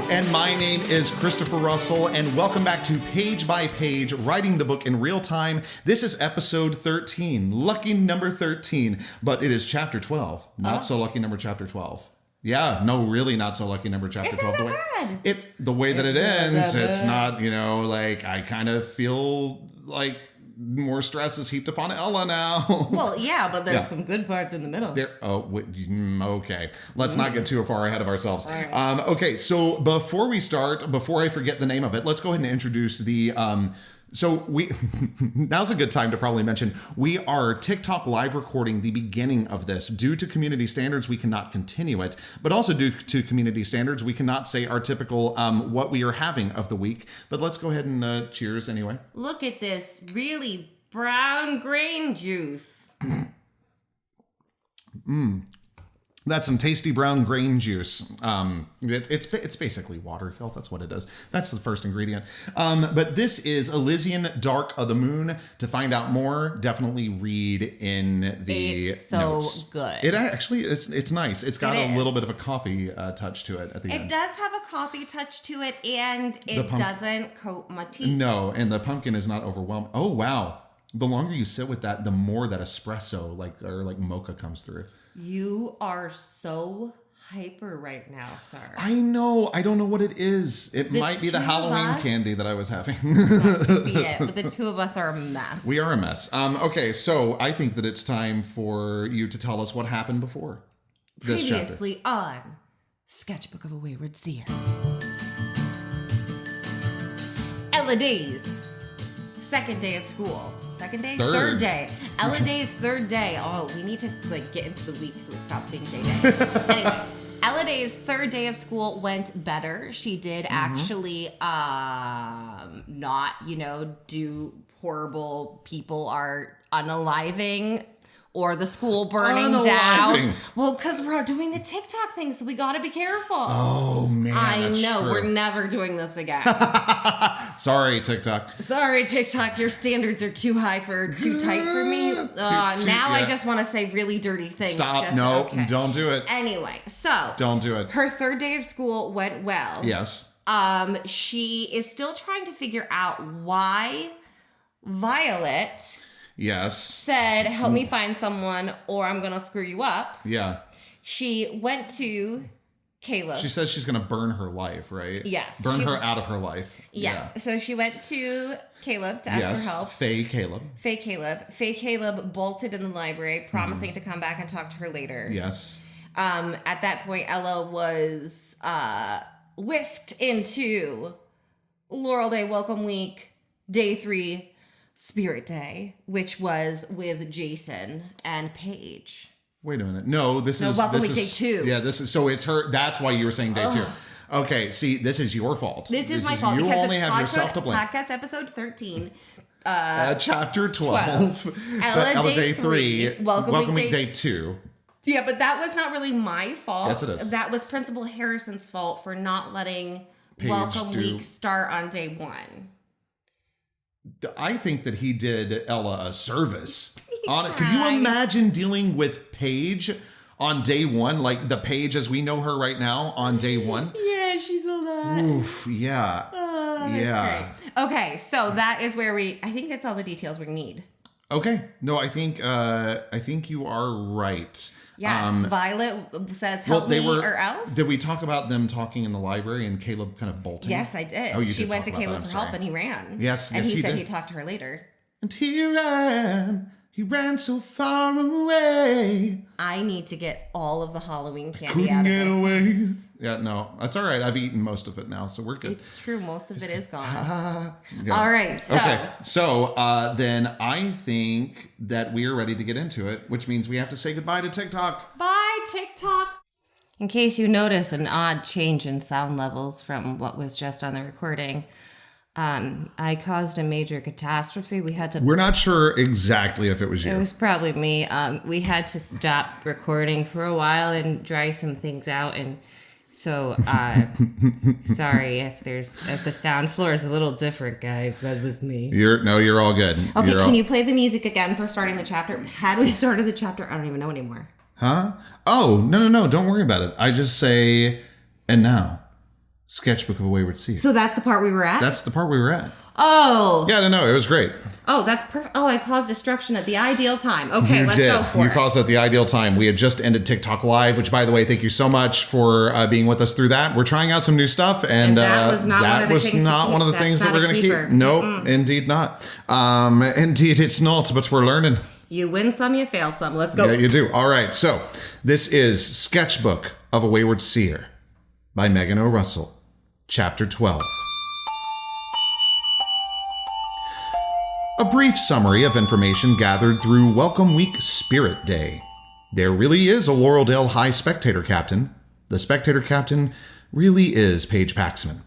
And my name is Christopher Russell, and welcome back to Page by Page, writing the book in real time. This is episode 13, lucky number 13, but it is chapter 12. Not so lucky number chapter 12. Yeah, no, really not so lucky number chapter 12. Isn't that bad? The way that it ends, it's not, bad. I kind of feel like more stress is heaped upon Ella now. Well, yeah, but there's some good parts in the middle. Okay. Let's not get too far ahead of ourselves. Right. Okay, so before we start, before I forget the name of it, let's go ahead and introduce the... now's a good time to probably mention, we are TikTok live recording the beginning of this. Due to community standards, we cannot continue it, but also due to community standards, we cannot say our typical what we are having of the week. But let's go ahead and cheers anyway. Look at this really brown grain juice. That's some tasty brown grain juice. It's basically water. Health. That's what it is. That's the first ingredient. But this is Elysian Dark of the Moon. To find out more, definitely read in the notes. So good. It actually it's nice. It's got a little bit of a coffee touch to it at the end. It does have a coffee touch to it, and it doesn't coat my teeth. No, and the pumpkin is not overwhelming. Oh wow! The longer you sit with that, the more that espresso or mocha comes through. You are so hyper right now, sir. I know. I don't know what it is. It might be the Halloween candy that I was having. That could be it. But the two of us are a mess. We are a mess. Okay, so I think that it's time for you to tell us what happened before this chapter. Previously on Sketchbook of a Wayward Seer. Ella Day's second day of school. Second day? Third day. Ella Day's third day. Oh, we need to get into the week so it stops being day. Anyway, Ella Day's third day of school went better. She did actually not, do horrible people are unaliving or the school burning down. Well, because we're doing the TikTok thing, so we got to be careful. Oh, man. I know. True. We're never doing this again. Sorry, TikTok. Sorry, TikTok. Your standards are too high too tight for me. I just want to say really dirty things. Stop. Don't do it. Anyway, so. Don't do it. Her third day of school went well. Yes. She is still trying to figure out why Violet... Yes. said, help me find someone or I'm going to screw you up. Yeah. She went to Caleb. She says she's going to burn her life, right? Yes. Burn her out of her life. Yes. Yeah. So she went to Caleb to ask for help. Faye Caleb. Faye Caleb bolted in the library, promising to come back and talk to her later. Yes. At that point, Ella was whisked into Laureldale Welcome Week, Day 3, Spirit Day, which was with Jason and Paige. Wait a minute. No, this is Welcome Week Day 2. Yeah, so it's her. That's why you were saying Day 2. Okay, see, this is your fault. This is my fault. You because only it's have yourself to blame. Podcast episode 13. Chapter 12. Ella Day 3. Welcome Week Day 2. Yeah, but that was not really my fault. Yes, it is. That was Principal Harrison's fault for not letting Paige Welcome Week start on day 1. I think that he did Ella a service. Could you imagine dealing with Paige on day 1, like the Paige as we know her right now on day 1? Yeah, she's a lot. Oof, yeah. Great. Okay, so that is where I think that's all the details we need. Okay. No, I think you are right. Yes, Violet says help me or else. Did we talk about them talking in the library and Caleb kind of bolting? Yes, I did. Oh, she went to Caleb for help and he ran. Yes, and he said did. he'd talk to her later. And he ran so far away. I need to get all of the Halloween candy out of get away. House. Yeah, no, that's all right. I've eaten most of it now, so we're good. It's true. Most of it is gone. Yeah. All right. So. Okay. So then I think that we are ready to get into it, which means we have to say goodbye to TikTok. Bye, TikTok. In case you notice an odd change in sound levels from what was just on the recording, I caused a major catastrophe. We're not sure exactly if it was you. It was probably me. We had to stop recording for a while and dry some things out, and so sorry if the sound floor is a little different, guys. That was me. You're all good. Okay, can you play the music again for starting the chapter? How do we start the chapter? I don't even know anymore. Huh? Oh, no. Don't worry about it. I just say, and now, Sketchbook of a Wayward Seer. So that's the part we were at? That's the part we were at. Oh. Yeah, no, it was great. Oh, that's perfect. Oh, I caused destruction at the ideal time. Okay, let's go for it. You caused it at the ideal time. We had just ended TikTok Live, which, by the way, thank you so much for being with us through that. We're trying out some new stuff, and that was not one of the things that we're going to keep. Nope, indeed not. Indeed, it's not, but we're learning. You win some, you fail some. Let's go. Yeah, you do. All right, so this is Sketchbook of a Wayward Seer by Megan O. Russell, Chapter 12. A brief summary of information gathered through Welcome Week Spirit Day. There really is a Laureldale High spectator captain. The spectator captain really is Paige Paxman.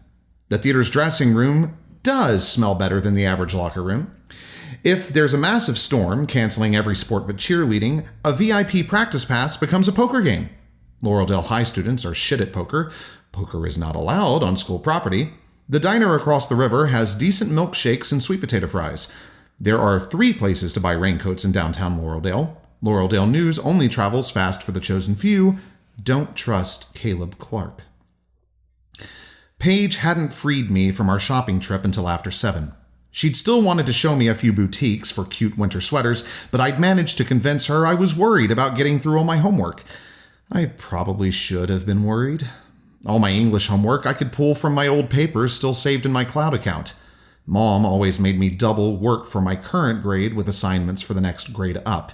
The theater's dressing room does smell better than the average locker room. If there's a massive storm canceling every sport but cheerleading, a VIP practice pass becomes a poker game. Laureldale High students are shit at poker. Poker is not allowed on school property. The diner across the river has decent milkshakes and sweet potato fries. There are 3 places to buy raincoats in downtown Laureldale. Laureldale News only travels fast for the chosen few. Don't trust Caleb Clark. Paige hadn't freed me from our shopping trip until after 7. She'd still wanted to show me a few boutiques for cute winter sweaters, but I'd managed to convince her I was worried about getting through all my homework. I probably should have been worried. All my English homework I could pull from my old papers still saved in my cloud account. Mom always made me double work for my current grade with assignments for the next grade up.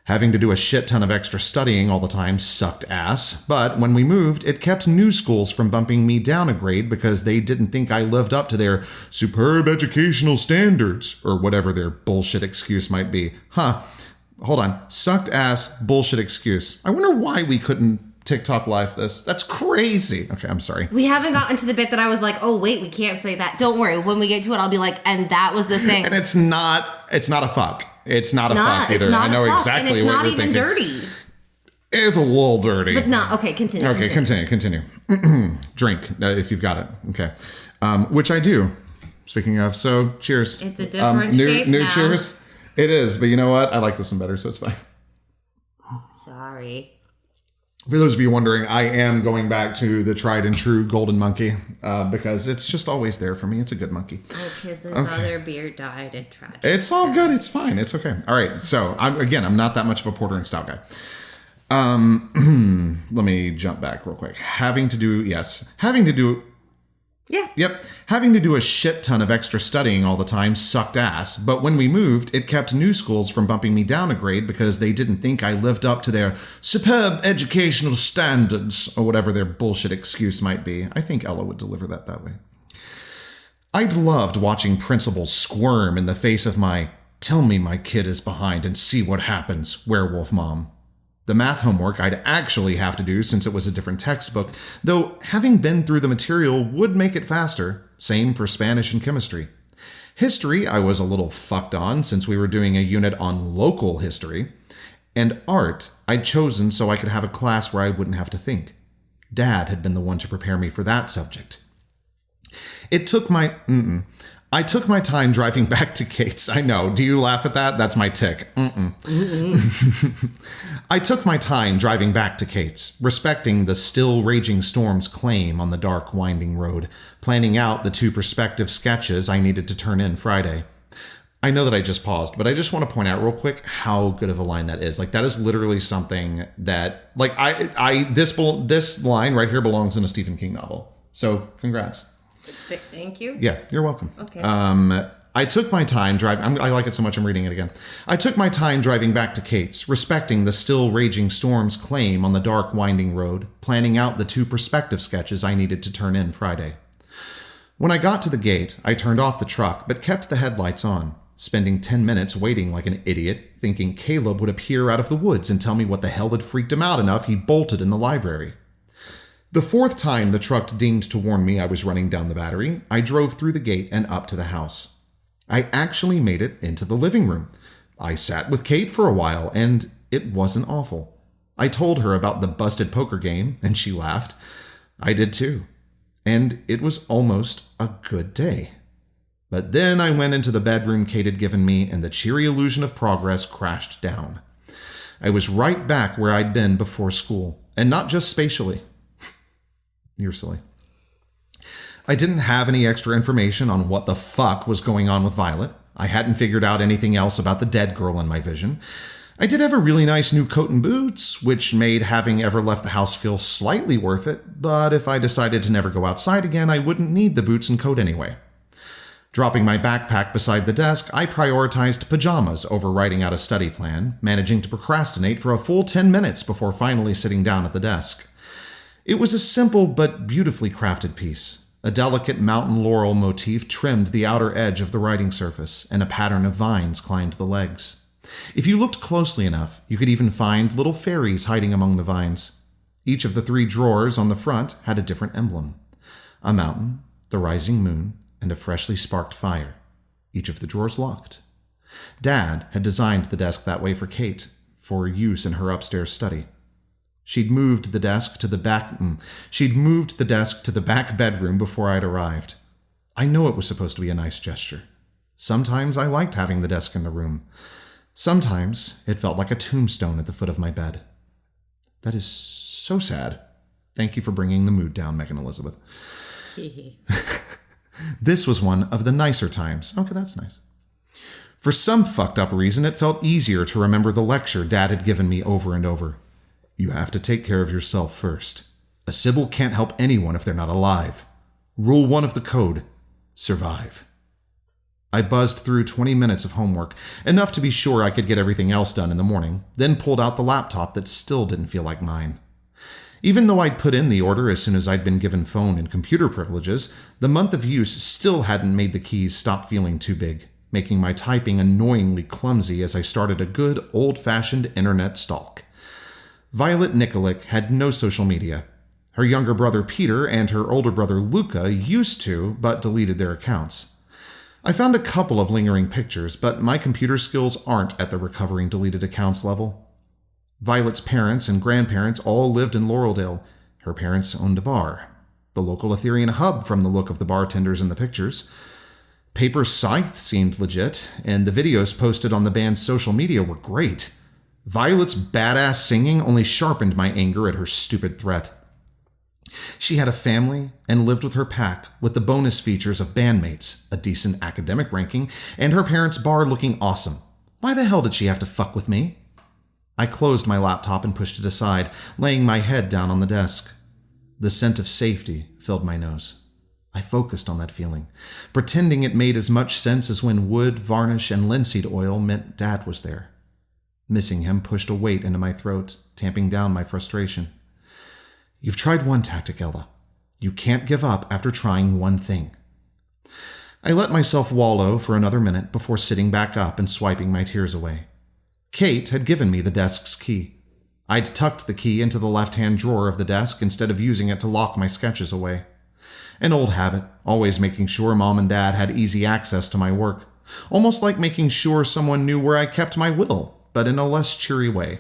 Having to do a shit ton of extra studying all the time sucked ass, but when we moved, it kept new schools from bumping me down a grade because they didn't think I lived up to their superb educational standards, or whatever their bullshit excuse might be. Hold on. Sucked ass, bullshit excuse. I wonder why we couldn't TikTok Live this. That's crazy. Okay, I'm sorry. We haven't gotten to the bit that I was like, oh wait, we can't say that. Don't worry. When we get to it, I'll be like, and that was the thing. And it's not a fuck. It's not a fuck either. I know exactly what you're thinking. It's not even dirty. It's a little dirty. But not. Okay, continue. Okay, continue. Drink, if you've got it. Okay. Which I do. Speaking of, so cheers. It's a different shape new now. Cheers. It is, but you know what? I like this one better, so it's fine. Sorry. For those of you wondering, I am going back to the tried and true golden monkey because it's just always there for me. It's a good monkey. Because his other beer died in tragedy. It's all good. It's fine. It's okay. All right. So, I'm not that much of a porter and stout guy. Let me jump back real quick. Having to do a shit ton of extra studying all the time sucked ass, but when we moved, it kept new schools from bumping me down a grade because they didn't think I lived up to their superb educational standards, or whatever their bullshit excuse might be. I think Ella would deliver that way. I'd loved watching principals squirm in the face of my, tell me my kid is behind and see what happens, werewolf mom. The math homework I'd actually have to do since it was a different textbook, though having been through the material would make it faster. Same for Spanish and chemistry. History I was a little fucked on since we were doing a unit on local history. And art I'd chosen so I could have a class where I wouldn't have to think. Dad had been the one to prepare me for that subject. I took my time driving back to Kate's. I know. Do you laugh at that? That's my tick. I took my time driving back to Kate's, respecting the still raging storm's claim on the dark, winding road, planning out the 2 prospective sketches I needed to turn in Friday. I know that I just paused, but I just want to point out real quick how good of a line that is. Like, that is literally something that, like, this line right here belongs in a Stephen King novel. So, congrats. Thank you. Yeah, you're welcome. Okay. I took my time driving. I like it so much I'm reading it again. I took my time driving back to Kate's, respecting the still raging storm's claim on the dark, winding road, planning out the 2 perspective sketches I needed to turn in Friday. When I got to the gate, I turned off the truck, but kept the headlights on, spending 10 minutes waiting like an idiot, thinking Caleb would appear out of the woods and tell me what the hell had freaked him out enough he bolted in the library. The 4th time the truck dinged to warn me I was running down the battery, I drove through the gate and up to the house. I actually made it into the living room. I sat with Kate for a while, and it wasn't awful. I told her about the busted poker game, and she laughed. I did too. And it was almost a good day. But then I went into the bedroom Kate had given me, and the cheery illusion of progress crashed down. I was right back where I'd been before school, and not just spatially. You're silly. I didn't have any extra information on what the fuck was going on with Violet. I hadn't figured out anything else about the dead girl in my vision. I did have a really nice new coat and boots, which made having ever left the house feel slightly worth it, but if I decided to never go outside again, I wouldn't need the boots and coat anyway. Dropping my backpack beside the desk, I prioritized pajamas over writing out a study plan, managing to procrastinate for a full 10 minutes before finally sitting down at the desk. It was a simple but beautifully crafted piece. A delicate mountain laurel motif trimmed the outer edge of the writing surface, and a pattern of vines climbed the legs. If you looked closely enough, you could even find little fairies hiding among the vines. Each of the 3 drawers on the front had a different emblem: a mountain, the rising moon, and a freshly sparked fire. Each of the drawers locked. Dad had designed the desk that way for Kate, for use in her upstairs study. She'd moved the desk to the back bedroom before I'd arrived. I know it was supposed to be a nice gesture. Sometimes I liked having the desk in the room. Sometimes it felt like a tombstone at the foot of my bed. That is so sad. Thank you for bringing the mood down, Megan Elizabeth. This was one of the nicer times. Okay, that's nice. For some fucked up reason, it felt easier to remember the lecture Dad had given me over and over. You have to take care of yourself first. A Sybil can't help anyone if they're not alive. Rule 1 of the code: survive. I buzzed through 20 minutes of homework, enough to be sure I could get everything else done in the morning, then pulled out the laptop that still didn't feel like mine. Even though I'd put in the order as soon as I'd been given phone and computer privileges, the month of use still hadn't made the keys stop feeling too big, making my typing annoyingly clumsy as I started a good old-fashioned internet stalk. Violet Nikolic had no social media. Her younger brother Peter and her older brother Luca used to, but deleted their accounts. I found a couple of lingering pictures, but my computer skills aren't at the recovering deleted accounts level. Violet's parents and grandparents all lived in Laureldale. Her parents owned a bar, the local Ethereum hub from the look of the bartenders in the pictures. Paper Scythe seemed legit, and the videos posted on the band's social media were great. Violet's badass singing only sharpened my anger at her stupid threat. She had a family and lived with her pack, with the bonus features of bandmates, a decent academic ranking, and her parents' bar looking awesome. Why the hell did she have to fuck with me? I closed my laptop and pushed it aside, laying my head down on the desk. The scent of safety filled my nose. I focused on that feeling, pretending it made as much sense as when wood, varnish, and linseed oil meant Dad was there. Missing him pushed a weight into my throat, tamping down my frustration. You've tried one tactic, Ella. You can't give up after trying one thing. I let myself wallow for another minute before sitting back up and swiping my tears away. Kate had given me the desk's key. I'd tucked the key into the left-hand drawer of the desk instead of using it to lock my sketches away. An old habit, always making sure Mom and Dad had easy access to my work. Almost like making sure someone knew where I kept my will, but in a less cheery way.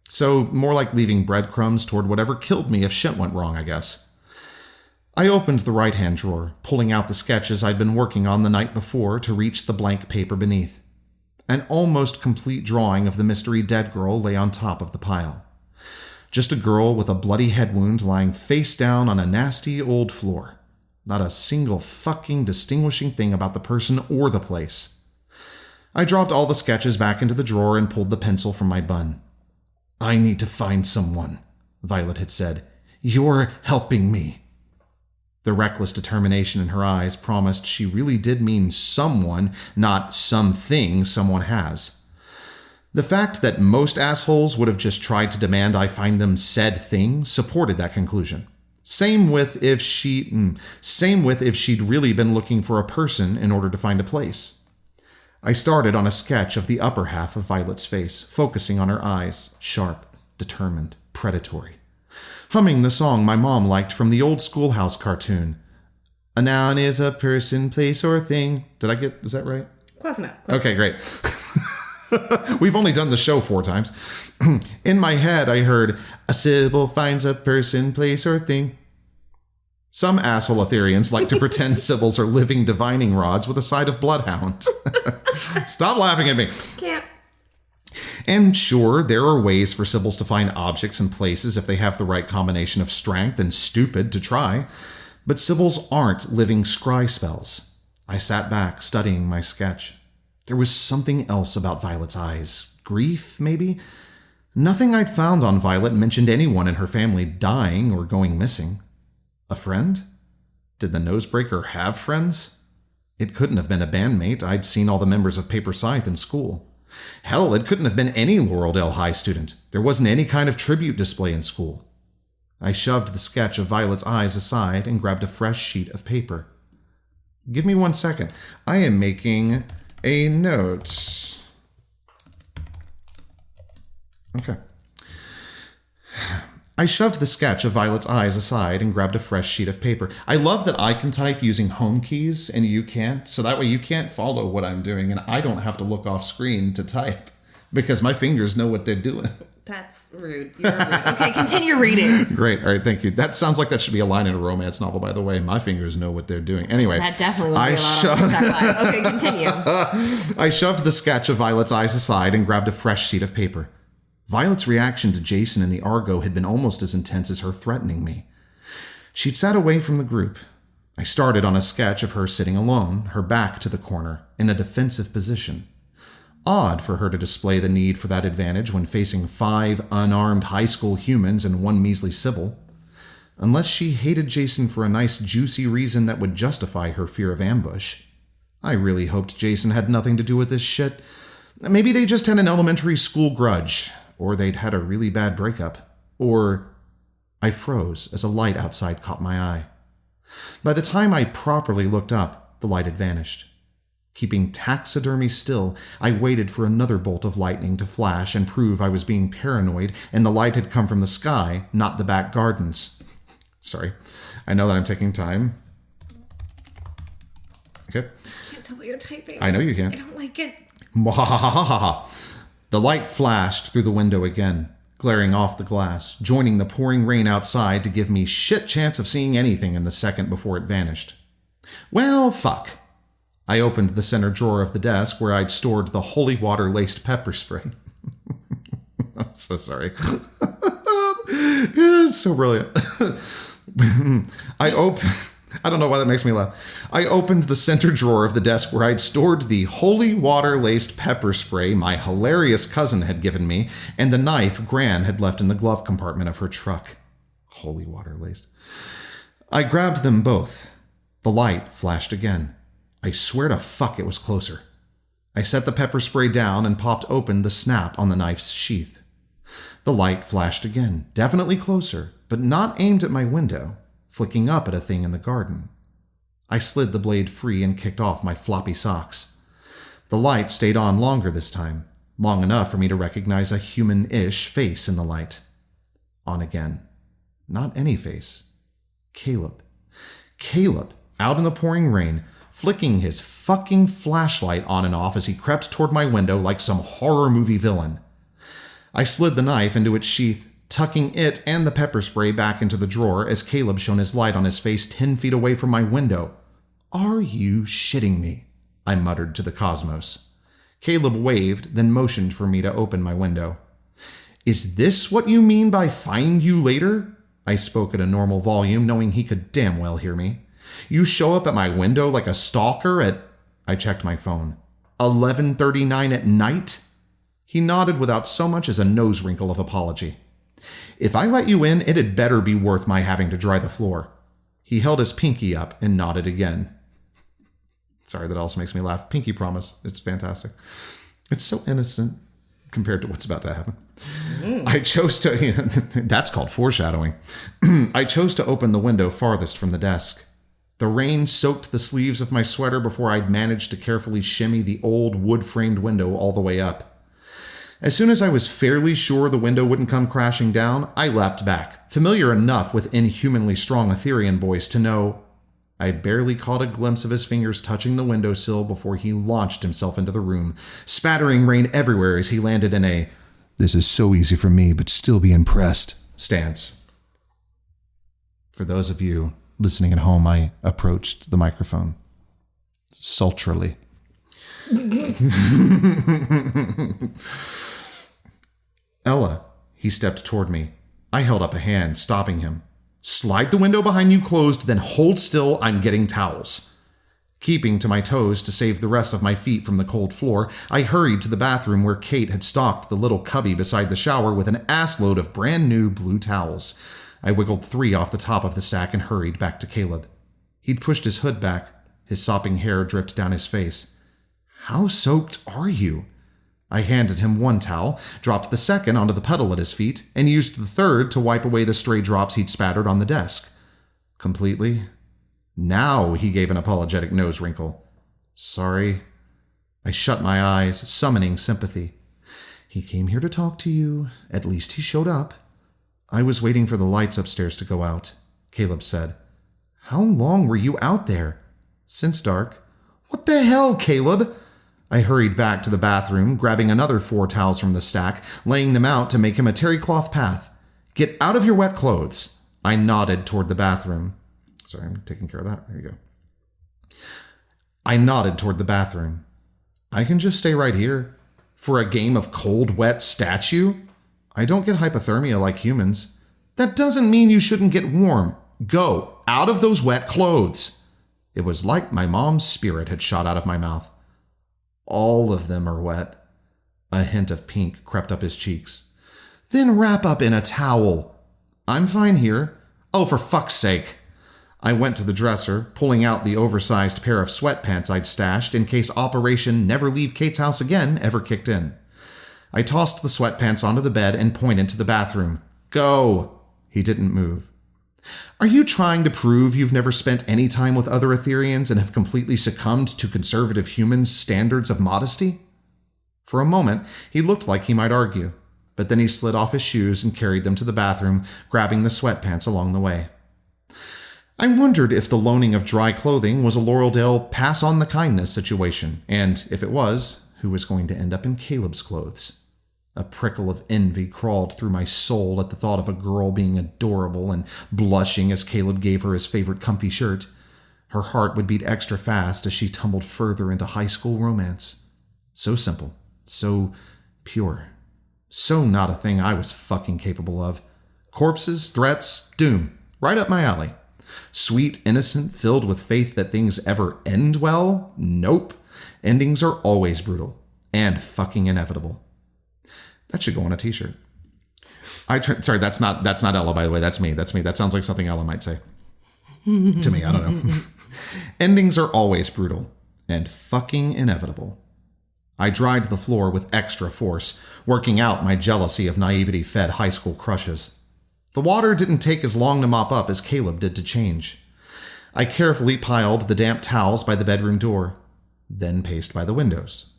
So, more like leaving breadcrumbs toward whatever killed me if shit went wrong, I guess. I opened the right-hand drawer, pulling out the sketches I'd been working on the night before to reach the blank paper beneath. An almost complete drawing of the mystery dead girl lay on top of the pile. Just a girl with a bloody head wound lying face down on a nasty old floor. Not a single fucking distinguishing thing about the person or the place. I dropped all the sketches back into the drawer and pulled the pencil from my bun. I need to find someone, Violet had said. You're helping me. The reckless determination in her eyes promised she really did mean someone, not something someone has. The fact that most assholes would have just tried to demand I find them said thing supported that conclusion. Same with if she'd really been looking for a person in order to find a place. I started on a sketch of the upper half of Violet's face, focusing on her eyes, sharp, determined, predatory. Humming the song my mom liked from the old Schoolhouse cartoon. A noun is a person, place, or thing. Is that right? Close enough. Okay, great. We've only done the show 4 times. In my head, I heard, a Sybil finds a person, place, or thing. Some asshole Ethereans like to pretend Sybils are living divining rods with a side of bloodhound. Stop laughing at me. Can't. And sure, there are ways for Sybils to find objects and places if they have the right combination of strength and stupid to try. But Sybils aren't living scry spells. I sat back, studying my sketch. There was something else about Violet's eyes. Grief, maybe? Nothing I'd found on Violet mentioned anyone in her family dying or going missing. A friend? Did the Nosebreaker have friends? It couldn't have been a bandmate. I'd seen all the members of Paper Scythe in school. Hell, it couldn't have been any Laureldale High student. There wasn't any kind of tribute display in school. I shoved the sketch of Violet's eyes aside and grabbed a fresh sheet of paper. Give me 1 second. I am making a note. Okay. I shoved the sketch of Violet's eyes aside and grabbed a fresh sheet of paper. I love that I can type using home keys and you can't, so that way you can't follow what I'm doing and I don't have to look off screen to type because my fingers know what they're doing. That's rude. You're rude. Okay, continue reading. Great. All right, thank you. That sounds like that should be a line in a romance novel, by the way. My fingers know what they're doing. Anyway. That definitely would be a lot of that line. Okay, continue. I shoved the sketch of Violet's eyes aside and grabbed a fresh sheet of paper. Violet's reaction to Jason and the Argo had been almost as intense as her threatening me. She'd sat away from the group. I started on a sketch of her sitting alone, her back to the corner, in a defensive position. Odd for her to display the need for that advantage when facing 5 unarmed high school humans and 1 measly Sybil. Unless she hated Jason for a nice juicy reason that would justify her fear of ambush. I really hoped Jason had nothing to do with this shit. Maybe they just had an elementary school grudge. Or they'd had a really bad breakup. Or I froze as a light outside caught my eye. By the time I properly looked up, the light had vanished. Keeping taxidermy still, I waited for another bolt of lightning to flash and prove I was being paranoid and the light had come from the sky, not the back gardens. Sorry, I know that I'm taking time. Okay. I can't tell what you're typing. I know you can't. I don't like it. Mwahahaha. The light flashed through the window again, glaring off the glass, joining the pouring rain outside to give me shit chance of seeing anything in the second before it vanished. Well, fuck. I opened the center drawer of the desk where I'd stored the holy water-laced pepper spray. I'm so sorry. It's so brilliant. I don't know why that makes me laugh. I opened the center drawer of the desk where I'd stored the holy water-laced pepper spray my hilarious cousin had given me and the knife Gran had left in the glove compartment of her truck. Holy water-laced. I grabbed them both. The light flashed again. I swear to fuck it was closer. I set the pepper spray down and popped open the snap on the knife's sheath. The light flashed again, definitely closer, but not aimed at my window, flicking up at a thing in the garden. I slid the blade free and kicked off my floppy socks. The light stayed on longer this time, long enough for me to recognize a human-ish face in the light. On again. Not any face. Caleb. Caleb, out in the pouring rain, flicking his fucking flashlight on and off as he crept toward my window like some horror movie villain. I slid the knife into its sheath, tucking it and the pepper spray back into the drawer as Caleb shone his light on his face 10 feet away from my window. Are you shitting me? I muttered to the cosmos. Caleb waved, then motioned for me to open my window. Is this what you mean by find you later? I spoke at a normal volume, knowing he could damn well hear me. You show up at my window like a stalker at... I checked my phone. 11:39 at night? He nodded without so much as a nose wrinkle of apology. If I let you in, it had better be worth my having to dry the floor. He held his pinky up and nodded again. Sorry, that also makes me laugh. Pinky promise. It's fantastic. It's so innocent compared to what's about to happen. I chose to... That's called foreshadowing. I chose to open the window farthest from the desk. The rain soaked the sleeves of my sweater before I'd managed to carefully shimmy the old wood-framed window all the way up. As soon as I was fairly sure the window wouldn't come crashing down, I leapt back, familiar enough with inhumanly strong Etherian boys to know I barely caught a glimpse of his fingers touching the windowsill before he launched himself into the room, spattering rain everywhere as he landed in a "this is so easy for me, but still be impressed" stance. For those of you listening at home, I approached the microphone sultrily. Ella, he stepped toward me. I held up a hand, stopping him. Slide the window behind you closed, then hold still. I'm getting towels. Keeping to my toes to save the rest of my feet from the cold floor, I hurried to the bathroom where Kate had stocked the little cubby beside the shower with an assload of brand new blue towels. I wiggled 3 off the top of the stack and hurried back to Caleb. He'd pushed his hood back. His sopping hair dripped down his face. How soaked are you? I handed him 1 towel, dropped the second onto the puddle at his feet, and used the third to wipe away the stray drops he'd spattered on the desk. Completely? Now he gave an apologetic nose wrinkle. Sorry. I shut my eyes, summoning sympathy. He came here to talk to you. At least he showed up. I was waiting for the lights upstairs to go out, Caleb said. How long were you out there? Since dark. What the hell, Caleb? I hurried back to the bathroom, grabbing another 4 towels from the stack, laying them out to make him a terry cloth path. Get out of your wet clothes. I nodded toward the bathroom. Sorry, I'm taking care of that. There you go. I nodded toward the bathroom. I can just stay right here. For a game of cold, wet statue? I don't get hypothermia like humans. That doesn't mean you shouldn't get warm. Go, out of those wet clothes. It was like my mom's spirit had shot out of my mouth. All of them are wet. A hint of pink crept up his cheeks. Then wrap up in a towel. I'm fine here. Oh, for fuck's sake. I went to the dresser, pulling out the oversized pair of sweatpants I'd stashed in case Operation Never Leave Kate's House Again ever kicked in. I tossed the sweatpants onto the bed and pointed to the bathroom. Go! He didn't move. Are you trying to prove you've never spent any time with other Etherians and have completely succumbed to conservative humans' standards of modesty? For a moment, he looked like he might argue, but then he slid off his shoes and carried them to the bathroom, grabbing the sweatpants along the way. I wondered if the loaning of dry clothing was a Laureldale pass-on-the-kindness situation, and if it was, who was going to end up in Caleb's clothes. A prickle of envy crawled through my soul at the thought of a girl being adorable and blushing as Caleb gave her his favorite comfy shirt. Her heart would beat extra fast as she tumbled further into high school romance. So simple, so pure, so not a thing I was fucking capable of. Corpses, threats, doom, right up my alley. Sweet, innocent, filled with faith that things ever end well? Nope. Endings are always brutal and fucking inevitable. That should go on a t-shirt. Sorry, that's not Ella, by the way. That's me. That sounds like something Ella might say. To me, I don't know. Endings are always brutal and fucking inevitable. I dried the floor with extra force, working out my jealousy of naivety-fed high school crushes. The water didn't take as long to mop up as Caleb did to change. I carefully piled the damp towels by the bedroom door, then paced by the windows.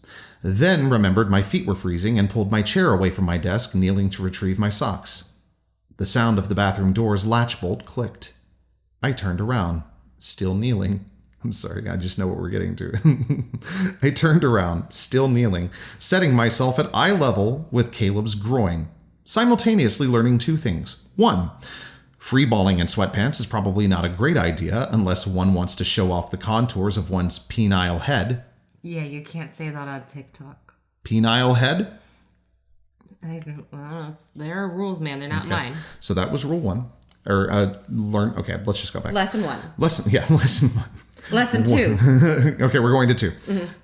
Then remembered my feet were freezing and pulled my chair away from my desk, kneeling to retrieve my socks. The sound of the bathroom door's latch bolt clicked. I turned around, still kneeling. I'm sorry, I just know what we're getting to. I turned around, still kneeling, setting myself at eye level with Caleb's groin, simultaneously learning 2 things. 1, freeballing in sweatpants is probably not a great idea unless one wants to show off the contours of one's penile head. Yeah, you can't say that on TikTok. Penile head? I don't know. It's their rules, man. They're not mine. So that was rule 1. Or learn. Okay, let's just go back. Lesson 1. Lesson 1. Lesson 2. Okay, we're going to 2.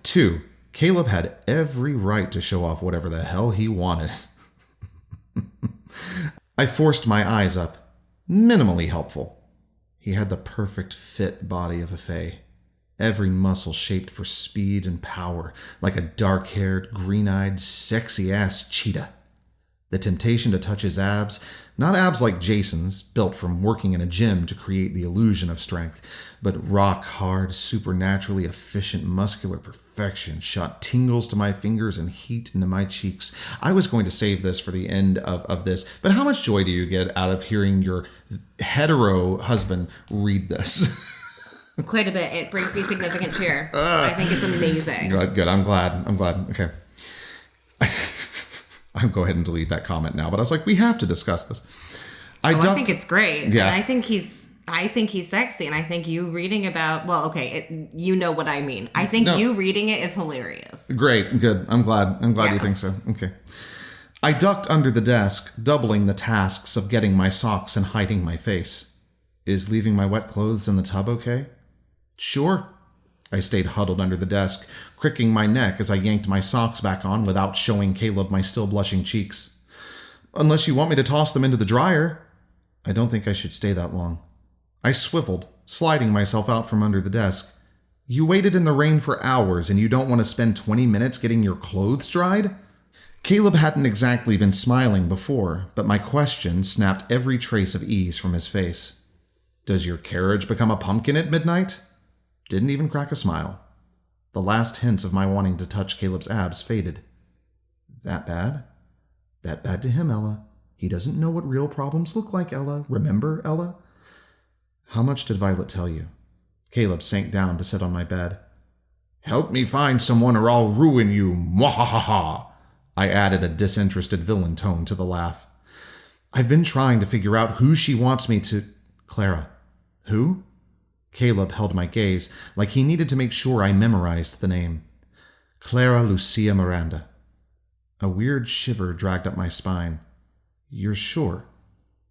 2. Caleb had every right to show off whatever the hell he wanted. I forced my eyes up. Minimally helpful. He had the perfect fit body of a fae. Every muscle shaped for speed and power, like a dark-haired, green-eyed, sexy-ass cheetah. The temptation to touch his abs, not abs like Jason's, built from working in a gym to create the illusion of strength, but rock-hard, supernaturally efficient muscular perfection, shot tingles to my fingers and heat into my cheeks. I was going to save this for the end of this, but how much joy do you get out of hearing your hetero husband read this? Quite a bit. It brings me significant cheer. I think it's amazing. Good. I'm glad. Okay. I'll go ahead and delete that comment now, but I was like, we have to discuss this. I think it's great. Yeah. And I think he's sexy, and I think you reading about, you know what I mean. I think you reading it is hilarious. Great. Good. I'm glad you think so. Okay. I ducked under the desk, doubling the tasks of getting my socks and hiding my face. Is leaving my wet clothes in the tub okay? Sure. I stayed huddled under the desk, cricking my neck as I yanked my socks back on without showing Caleb my still blushing cheeks. Unless you want me to toss them into the dryer. I don't think I should stay that long. I swiveled, sliding myself out from under the desk. You waited in the rain for hours and you don't want to spend 20 minutes getting your clothes dried? Caleb hadn't exactly been smiling before, but my question snapped every trace of ease from his face. Does your carriage become a pumpkin at midnight? Didn't even crack a smile. The last hints of my wanting to touch Caleb's abs faded. That bad? That bad to him, Ella. He doesn't know what real problems look like, Ella. Remember, Ella? How much did Violet tell you? Caleb sank down to sit on my bed. Help me find someone or I'll ruin you, mwahaha! I added a disinterested villain tone to the laugh. I've been trying to figure out who she wants me to... Clara. Who? Caleb held my gaze like he needed to make sure I memorized the name. Clara Lucia Miranda. A weird shiver dragged up my spine. You're sure?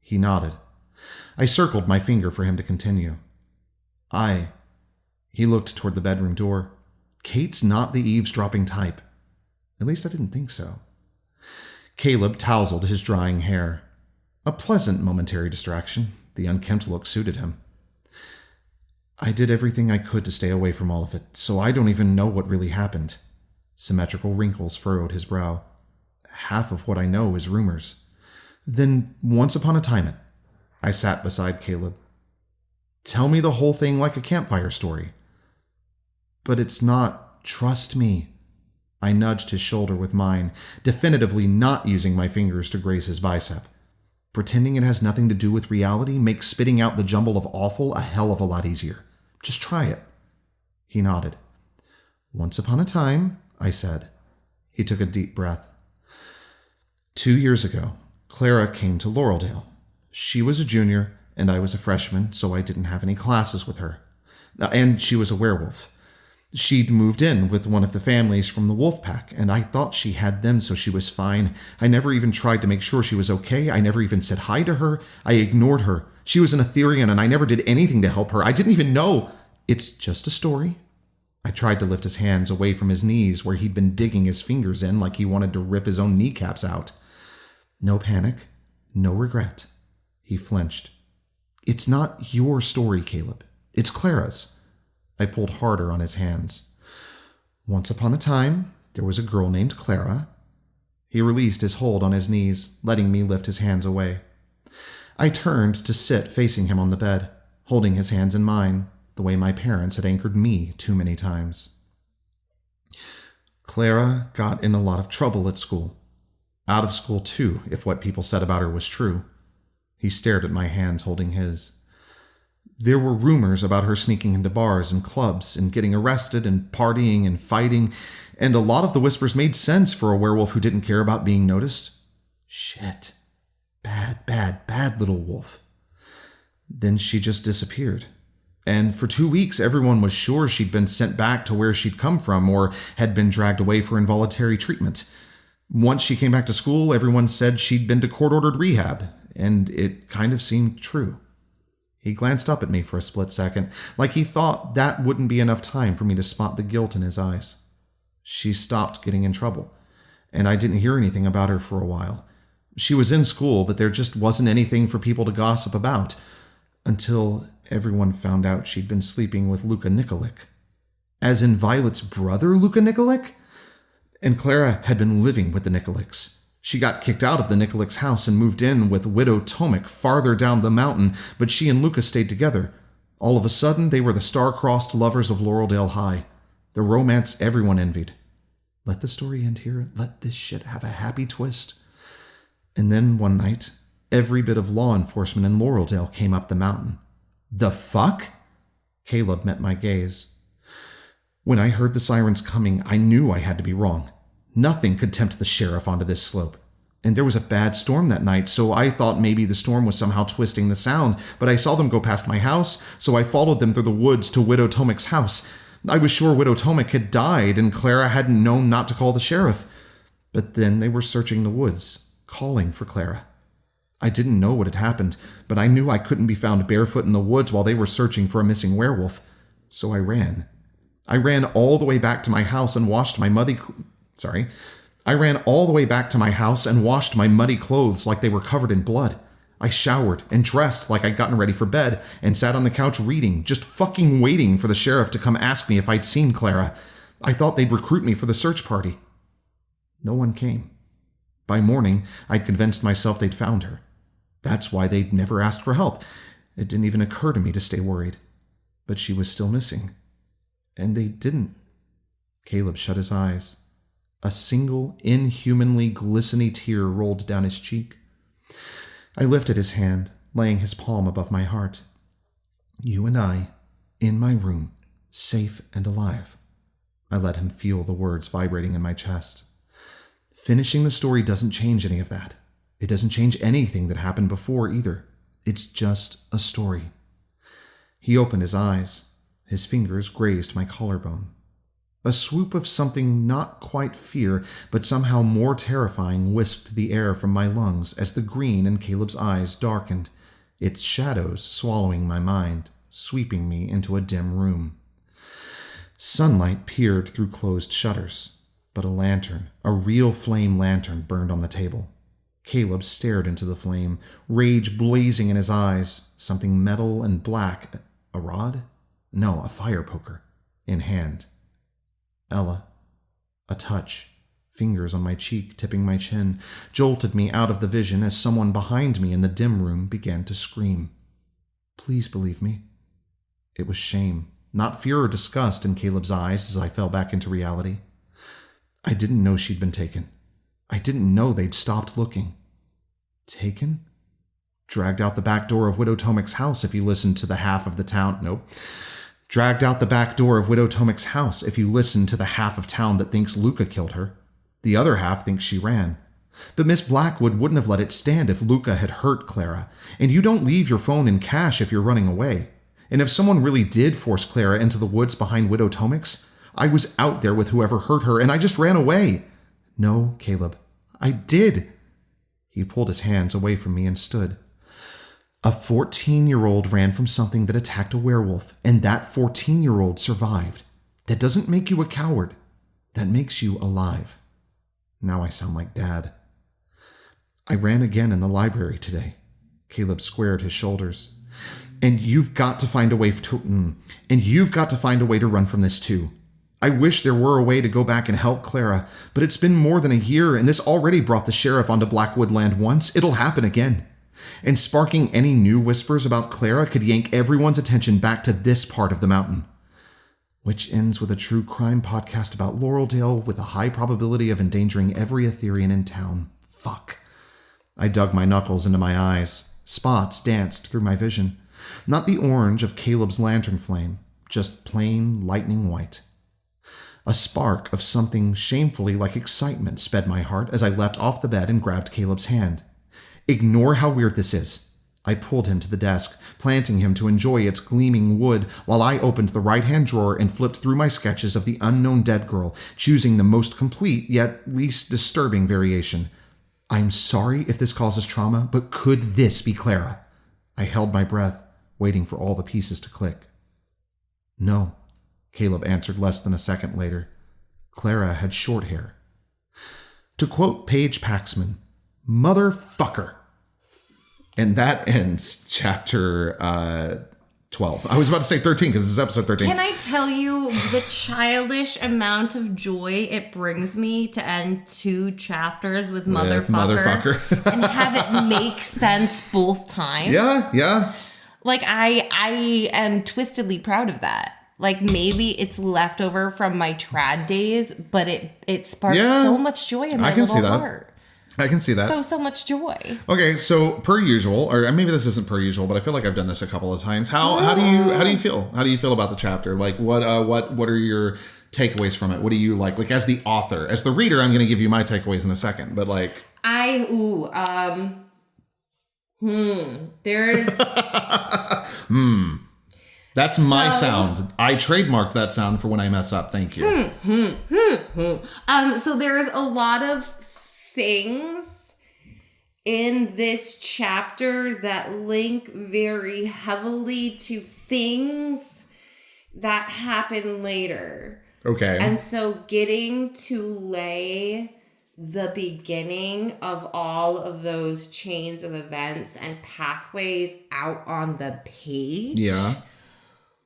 He nodded. I circled my finger for him to continue. He looked toward the bedroom door. Kate's not the eavesdropping type. At least I didn't think so. Caleb tousled his drying hair. A pleasant momentary distraction. The unkempt look suited him. I did everything I could to stay away from all of it, so I don't even know what really happened. Symmetrical wrinkles furrowed his brow. Half of what I know is rumors. Then, once upon a time, I sat beside Caleb. Tell me the whole thing like a campfire story. But it's not. Trust me. I nudged his shoulder with mine, definitively not using my fingers to graze his bicep. Pretending it has nothing to do with reality makes spitting out the jumble of awful a hell of a lot easier. Just try it. He nodded. Once upon a time, I said. He took a deep breath. 2 years ago, Clara came to Laureldale. She was a junior, and I was a freshman, so I didn't have any classes with her. And she was a werewolf. She'd moved in with one of the families from the wolf pack, and I thought she had them, so she was fine. I never even tried to make sure she was okay. I never even said hi to her. I ignored her. She was an Etherian, and I never did anything to help her. I didn't even know. It's just a story. I tried to lift his hands away from his knees, where he'd been digging his fingers in like he wanted to rip his own kneecaps out. No panic. No regret. He flinched. It's not your story, Caleb. It's Clara's. I pulled harder on his hands. Once upon a time, there was a girl named Clara. He released his hold on his knees, letting me lift his hands away. I turned to sit facing him on the bed, holding his hands in mine, the way my parents had anchored me too many times. Clara got in a lot of trouble at school. Out of school, too, if what people said about her was true. He stared at my hands holding his. There were rumors about her sneaking into bars and clubs and getting arrested and partying and fighting, and a lot of the whispers made sense for a werewolf who didn't care about being noticed. Shit. Bad, bad, bad little wolf. Then she just disappeared. And for 2 weeks, everyone was sure she'd been sent back to where she'd come from or had been dragged away for involuntary treatment. Once she came back to school, everyone said she'd been to court-ordered rehab, and it kind of seemed true. He glanced up at me for a split second, like he thought that wouldn't be enough time for me to spot the guilt in his eyes. She stopped getting in trouble, and I didn't hear anything about her for a while. She was in school, but there just wasn't anything for people to gossip about, until everyone found out she'd been sleeping with Luka Nikolic. As in Violet's brother, Luka Nikolic? And Clara had been living with the Nikolics. She got kicked out of the Nicolic's house and moved in with Widow Tomic farther down the mountain, but she and Lucas stayed together. All of a sudden, they were the star-crossed lovers of Laureldale High, the romance everyone envied. Let the story end here. Let this shit have a happy twist. And then one night, every bit of law enforcement in Laureldale came up the mountain. The fuck? Caleb met my gaze. When I heard the sirens coming, I knew I had to be wrong. Nothing could tempt the sheriff onto this slope. And there was a bad storm that night, so I thought maybe the storm was somehow twisting the sound, but I saw them go past my house, so I followed them through the woods to Widow Tomic's house. I was sure Widow Tomic had died, and Clara hadn't known not to call the sheriff. But then they were searching the woods, calling for Clara. I didn't know what had happened, but I knew I couldn't be found barefoot in the woods while they were searching for a missing werewolf. So I ran. I ran all the way back to my house and washed my muddy clothes like they were covered in blood. I showered and dressed like I'd gotten ready for bed and sat on the couch reading, just fucking waiting for the sheriff to come ask me if I'd seen Clara. I thought they'd recruit me for the search party. No one came. By morning, I'd convinced myself they'd found her. That's why they'd never asked for help. It didn't even occur to me to stay worried. But she was still missing. And they didn't. Caleb shut his eyes. A single, inhumanly glistening tear rolled down his cheek. I lifted his hand, laying his palm above my heart. You and I, in my room, safe and alive. I let him feel the words vibrating in my chest. Finishing the story doesn't change any of that. It doesn't change anything that happened before either. It's just a story. He opened his eyes. His fingers grazed my collarbone. A swoop of something not quite fear, but somehow more terrifying whisked the air from my lungs as the green in Caleb's eyes darkened, its shadows swallowing my mind, sweeping me into a dim room. Sunlight peered through closed shutters, but a lantern, a real flame lantern, burned on the table. Caleb stared into the flame, rage blazing in his eyes, something metal and black, a rod? No, a fire poker, in hand. Ella, a touch, fingers on my cheek tipping my chin, jolted me out of the vision as someone behind me in the dim room began to scream. Please believe me. It was shame, not fear or disgust in Caleb's eyes as I fell back into reality. I didn't know she'd been taken. I didn't know they'd stopped looking. Taken? Dragged out the back door of Widow Tomic's house if you listened to the half of the town. Nope. Dragged out the back door of Widow Tomic's house if you listen to the half of town that thinks Luca killed her. The other half thinks she ran. But Miss Blackwood wouldn't have let it stand if Luca had hurt Clara, and you don't leave your phone in cache if you're running away. And if someone really did force Clara into the woods behind Widow Tomic's, I was out there with whoever hurt her, and I just ran away. No, Caleb, I did. He pulled his hands away from me and stood. A 14-year-old ran from something that attacked a werewolf, and that 14-year-old survived. That doesn't make you a coward. That makes you alive. Now I sound like Dad. I ran again in the library today. Caleb squared his shoulders. And you've got to find a way to run from this too. I wish there were a way to go back and help Clara, but it's been more than a year, and this already brought the sheriff onto Blackwood land once. It'll happen again. And sparking any new whispers about Clara could yank everyone's attention back to this part of the mountain. Which ends with a true crime podcast about Laureldale with a high probability of endangering every Etherean in town. Fuck. I dug my knuckles into my eyes. Spots danced through my vision. Not the orange of Caleb's lantern flame, just plain lightning white. A spark of something shamefully like excitement sped my heart as I leapt off the bed and grabbed Caleb's hand. Ignore how weird this is. I pulled him to the desk, planting him to enjoy its gleaming wood while I opened the right-hand drawer and flipped through my sketches of the unknown dead girl, choosing the most complete yet least disturbing variation. I'm sorry if this causes trauma, but could this be Clara? I held my breath, waiting for all the pieces to click. No, Caleb answered less than a second later. Clara had short hair. To quote Paige Paxman, motherfucker. And that ends chapter 12. I was about to say 13 because this is episode 13. Can I tell you the childish amount of joy it brings me to end 2 chapters with motherfucker and have it make sense both times? Yeah. Like, I am twistedly proud of that. Like, maybe it's leftover from my trad days, but it sparks so much joy in my little heart. I can see that. So much joy. Okay, so per usual, or maybe this isn't per usual, but I feel like I've done this a couple of times. How do you feel? How do you feel about the chapter? Like, what are your takeaways from it? What do you like? Like, as the author, as the reader, I'm going to give you my takeaways in a second. But like, there's That's my sound. I trademarked that sound for when I mess up. Thank you. So there's a lot of things in this chapter that link very heavily to things that happen later. Okay. And so getting to lay the beginning of all of those chains of events and pathways out on the page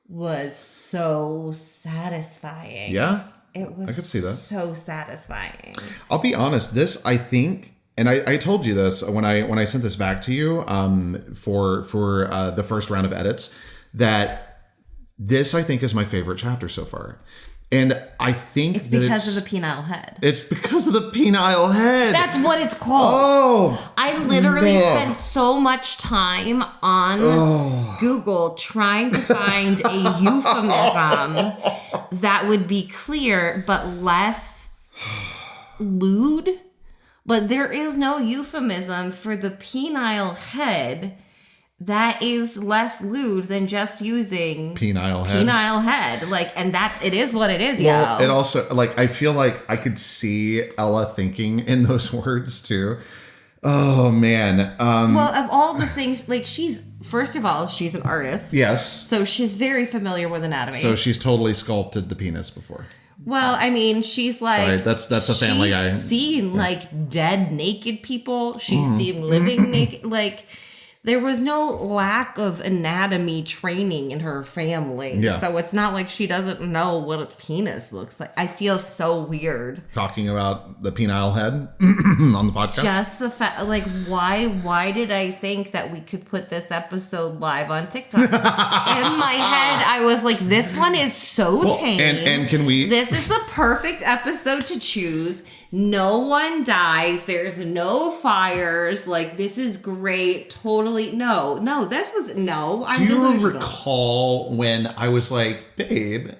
was so satisfying. Yeah. It was I could see that. So satisfying. I'll be honest, this I think, and I told you this when I sent this back to you for the first round of edits, that this I think is my favorite chapter so far. And I think it's because of the penile head. It's because of the penile head. That's what it's called. Oh. I literally spent so much time on Google trying to find a euphemism that would be clear but less lewd. But there is no euphemism for the penile head that is less lewd than just using penile head. Like, and it is what it is, Well, it also, like, I feel like I could see Ella thinking in those words too. Oh man. Well, of all the things, like, first of all, she's an artist. Yes. So she's very familiar with anatomy. So she's totally sculpted the penis before. Well, I mean, she's like... Sorry, that's a family guy. She's seen, like, dead, naked people. She's seen living naked, like... There was no lack of anatomy training in her family. Yeah. So it's not like she doesn't know what a penis looks like. I feel so weird. Talking about the penile head on the podcast? Just the fact, like, why did I think that we could put this episode live on TikTok? In my head, I was like, this one is so tame. And can we... This is the perfect episode to choose. No one dies. There's no fires. Like, this is great. Totally. No, this was... No, I'm delusional. Do you recall when I was like, babe,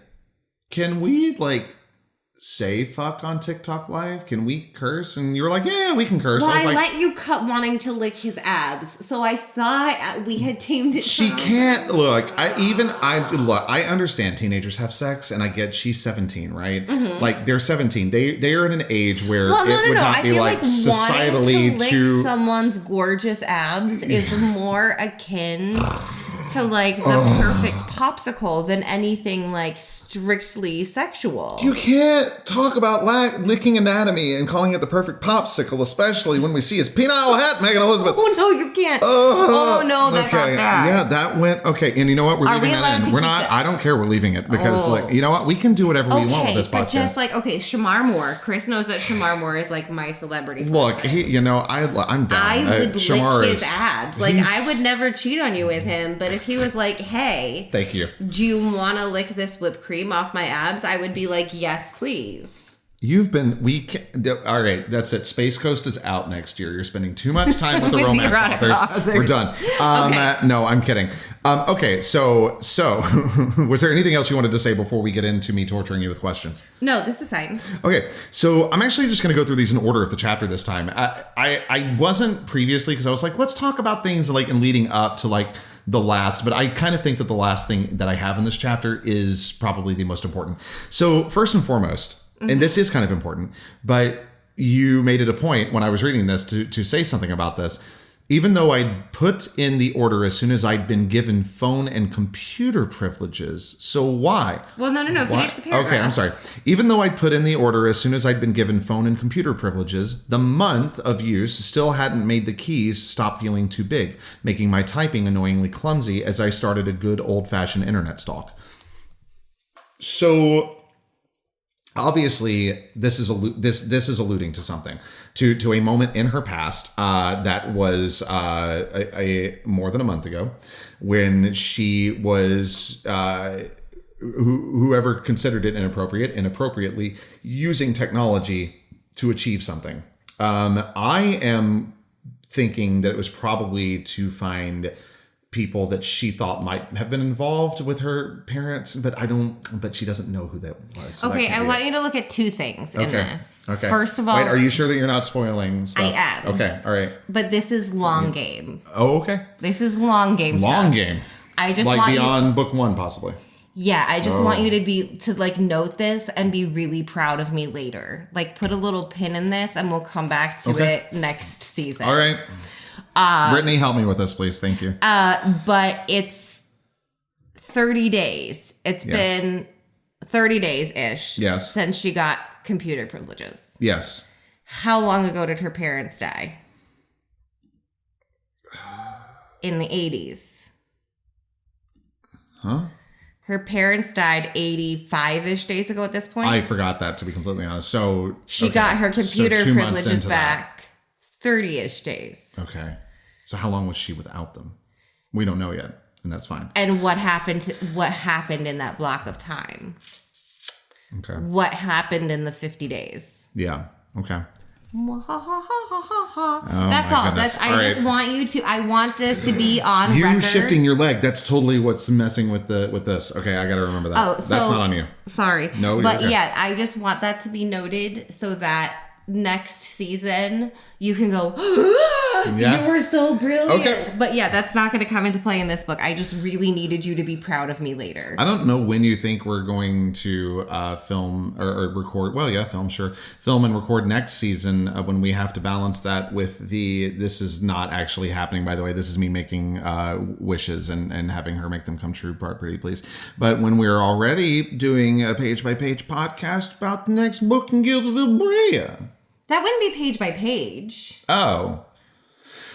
can we, like, say fuck on TikTok Live? Can we curse? And you were like, yeah, we can curse. Well, I was like, let you cut wanting to lick his abs. So I thought we had tamed it. She can't look. I understand teenagers have sex, and I get she's 17, right? Mm-hmm. Like, they're 17. They are in an age where it would not be like societally wanting to lick someone's gorgeous abs is more akin to like the perfect popsicle than anything like strictly sexual. You can't talk about licking anatomy and calling it the perfect popsicle, especially when we see his penile head, Megan Elizabeth. Oh no, you can't. Oh no, that got bad. Yeah, that went okay. And you know what? We're leaving that in. We're not. I don't care. We're leaving it because, like, you know what? We can do whatever we want with this podcast. But just like, okay, Shamar Moore. Chris knows that Shamar Moore is like my celebrity. Look, I'm down. I would lick his abs. Like, I would never cheat on you with him, but if he was like, hey, thank you. Do you want to lick this whipped cream off my abs? I would be like, yes, please. All right, that's it. Space Coast is out next year. You're spending too much time with the romance authors. We're done. Okay. No, I'm kidding. Okay, so was there anything else you wanted to say before we get into me torturing you with questions? No, this is fine. Okay, so I'm actually just going to go through these in order of the chapter this time. I wasn't previously because I was like, let's talk about things like in leading up to like the last, but I kind of think that the last thing that I have in this chapter is probably the most important. So first and foremost, and this is kind of important, but you made it a point when I was reading this to say something about this. Even though I'd put in the order as soon as I'd been given phone and computer privileges. So why? Well, no. Finish the paragraph. Okay, I'm sorry. Even though I'd put in the order as soon as I'd been given phone and computer privileges, the month of use still hadn't made the keys stop feeling too big, making my typing annoyingly clumsy as I started a good old-fashioned internet stalk. So obviously, this is alluding to something, to a moment in her past that was a more than a month ago, when she was whoever considered it inappropriately using technology to achieve something. I am thinking that it was probably to find people that she thought might have been involved with her parents, but she doesn't know who that was. So okay, I want you to look at two things in this. Okay. First of all... Wait, are you sure that you're not spoiling stuff? I am. Okay, all right. But this is long game. Oh, okay. This is long game Long stuff. game. I just like want beyond book one, possibly. Yeah, I just want you to like note this and be really proud of me later. Like put a little pin in this and we'll come back to it next season. All right. Brittany, help me with this, please. Thank you. But it's 30 days. It's been 30 days-ish since she got computer privileges. Yes. How long ago did her parents die? In the 80s. Huh? Her parents died 85-ish days ago at this point. I forgot that, to be completely honest. So she got her computer privileges back 30-ish days. Okay. So how long was she without them? We don't know yet, and that's fine. And what happened in that block of time? Okay. What happened in the 50 days? Yeah. Okay. That's all. I want this to be on record. You shifting your leg. That's totally what's messing with this. Okay, I got to remember that. Oh, so, that's not on you. Sorry. No, but okay. Yeah, I just want that to be noted so that next season you can go, you were so brilliant. Okay. But yeah, that's not going to come into play in this book. I just really needed you to be proud of me later. I don't know when you think we're going to film or record. Well, yeah, film and record next season when we have to balance that with this is not actually happening, by the way. This is me making wishes and having her make them come true, pretty please. But when we're already doing a page-by-page podcast about the next book in Guildsville Brea. That wouldn't be page by page. Oh.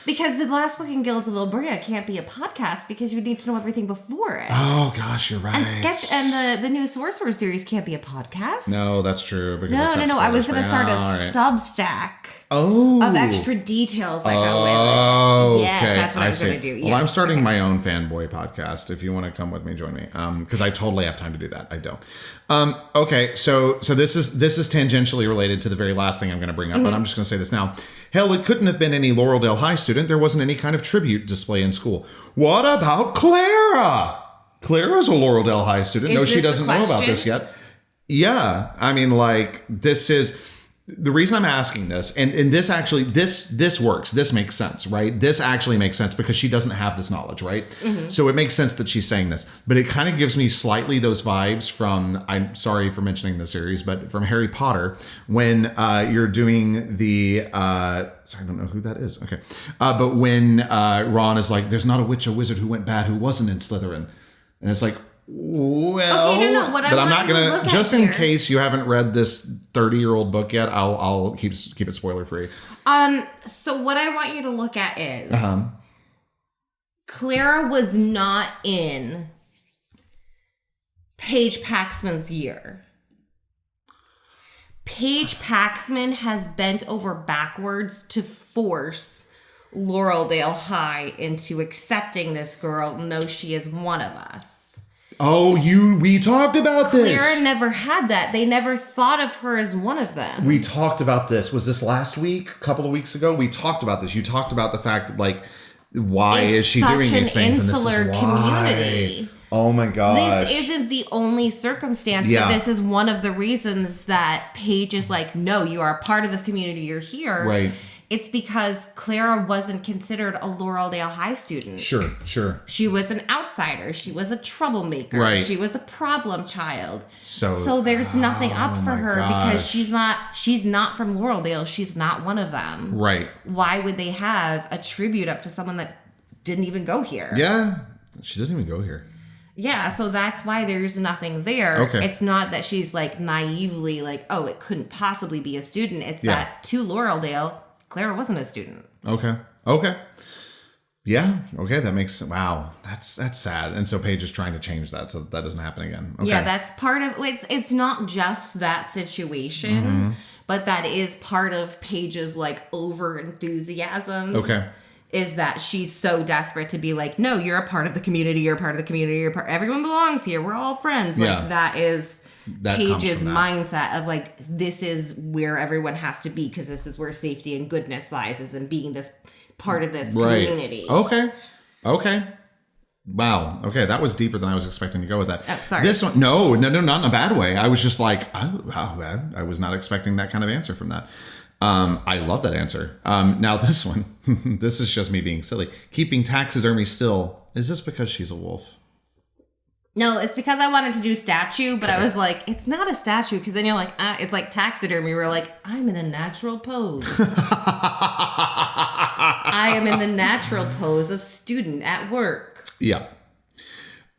Because the last book in Guildsville Brea can't be a podcast because you need to know everything before it. Oh, gosh, you're right. And the new Sorcerer series can't be a podcast. No, that's true. No. I was going to start a Substack of extra details that go with it. Yes, okay. that's what I was going to do. Well, I'm starting my own fanboy podcast. If you want to come with me, join me. Because I totally have time to do that. I don't. Okay, so this is tangentially related to the very last thing I'm going to bring up, but I'm just going to say this now. Hell, it couldn't have been any Laureldale High student. There wasn't any kind of tribute display in school. What about Clara? Clara's a Laureldale High student. No, she doesn't know about this yet. Yeah, I mean, like, this is... The reason I'm asking this, and this actually, this works. This makes sense, right? This actually makes sense because she doesn't have this knowledge, right? Mm-hmm. So it makes sense that she's saying this. But it kind of gives me slightly those vibes from, I'm sorry for mentioning the series, but from Harry Potter, when you're doing the, sorry, I don't know who that is. Okay. But when Ron is like, there's not a witch or wizard who went bad who wasn't in Slytherin. And it's like, well, okay, no, but I'm not gonna. Just in case you haven't read this 30-year-old book yet, I'll keep it spoiler free. So what I want you to look at is Clara was not in Paige Paxman's year. Paige Paxman has bent over backwards to force Laureldale High into accepting this girl. No, she is one of us. Oh, we talked about this. Clara never had that. They never thought of her as one of them. We talked about this. Was this last week? A couple of weeks ago? We talked about this. You talked about the fact that, like, why is she doing these things? It's such an insular community. Oh my gosh. This isn't the only circumstance, but this is one of the reasons that Paige is like, no, you are a part of this community. You're here. Right. It's because Clara wasn't considered a Laureldale High student. Sure. She was an outsider. She was a troublemaker. Right. She was a problem child. So there's nothing up for her because she's not from Laureldale. She's not one of them. Right. Why would they have a tribute up to someone that didn't even go here? Yeah. She doesn't even go here. Yeah, so that's why there's nothing there. Okay. It's not that she's like naively like, oh, it couldn't possibly be a student. It's that to Laureldale, Clara wasn't a student. Okay. Yeah. Okay. That makes, wow. That's sad. And so Paige is trying to change that so that doesn't happen again. Okay. Yeah, that's part of, it's not just that situation, but that is part of Paige's like over enthusiasm. Okay. Is that she's so desperate to be like, no, you're a part of the community. You're a part of the community. Everyone belongs here. We're all friends. Like that is Paige's mindset of like, this is where everyone has to be because this is where safety and goodness lies, is in being this part of this community. Okay. Wow. Okay, that was deeper than I was expecting to go with that. Oh, sorry. This one, no, not in a bad way. I was just like, I was not expecting that kind of answer from that. I love that answer. Now this one, this is just me being silly. Keeping taxidermy still. Is this because she's a wolf? No, it's because I wanted to do statue, but I was like, it's not a statue, because then you're like, it's like taxidermy. We're like, I'm in a natural pose. I am in the natural pose of student at work. Yeah.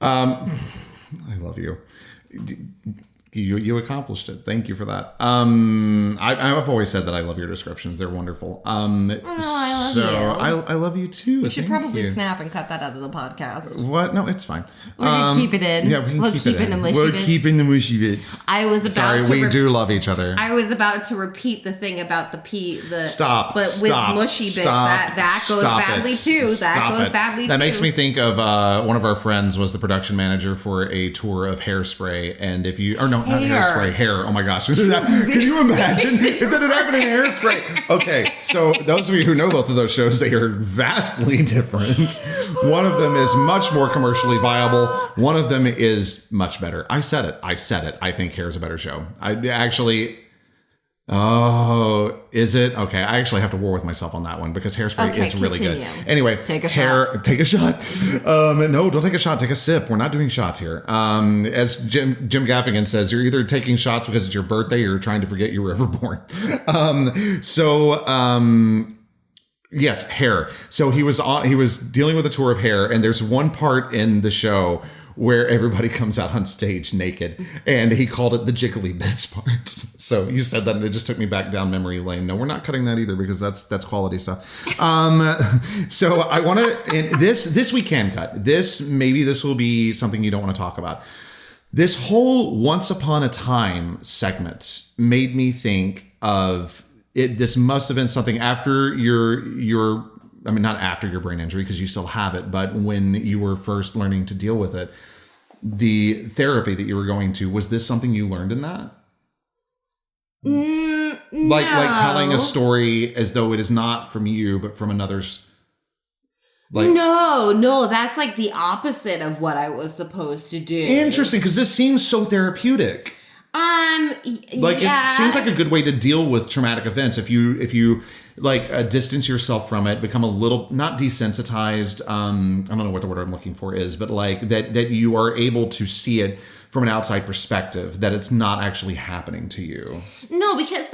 I love you. You accomplished it. Thank you for that. I've always said that I love your descriptions. They're wonderful. I love you. I love you too. You should probably snap and cut that out of the podcast. What? No, it's fine. We're gonna keep it in. Yeah, we can keep it in. We're keeping the mushy bits. I was about Sorry, to. we do love each other. I was about to repeat the thing about the Stop. But with mushy bits, that goes badly too. That makes me think of one of our friends was the production manager for a tour of Hairspray, and if you not Hairspray, Hair. Oh my gosh, can you imagine if that had happened in Hairspray? Okay, so those of you who know both of those shows, they are vastly different. One of them is much more commercially viable. One of them is much better. I said it. I think Hair is a better show. Oh, is it? Okay, I actually have to war with myself on that one because Hairspray is really good. Anyway, take a shot. No, don't take a shot. Take a sip. We're not doing shots here. As Jim Gaffigan says, you're either taking shots because it's your birthday or you're trying to forget you were ever born. Yes, Hair. So he was dealing with a tour of Hair, and there's one part in the show where everybody comes out on stage naked, and he called it the jiggly bits part. So you said that, and it just took me back down memory lane. No, we're not cutting that either because that's quality stuff. So I want to. This we can cut. Maybe this will be something you don't want to talk about. This whole Once Upon a Time segment made me think of it. This must have been something after your. I mean, not after your brain injury because you still have it, but when you were first learning to deal with it, the therapy that you were going to, was this something you learned in that? Like telling a story as though it is not from you, but from another's. No, that's like the opposite of what I was supposed to do. Interesting, because this seems so therapeutic. It seems like a good way to deal with traumatic events. If you distance yourself from it, become a little not desensitized. I don't know what the word I'm looking for is, but like that you are able to see it from an outside perspective, that it's not actually happening to you. No, because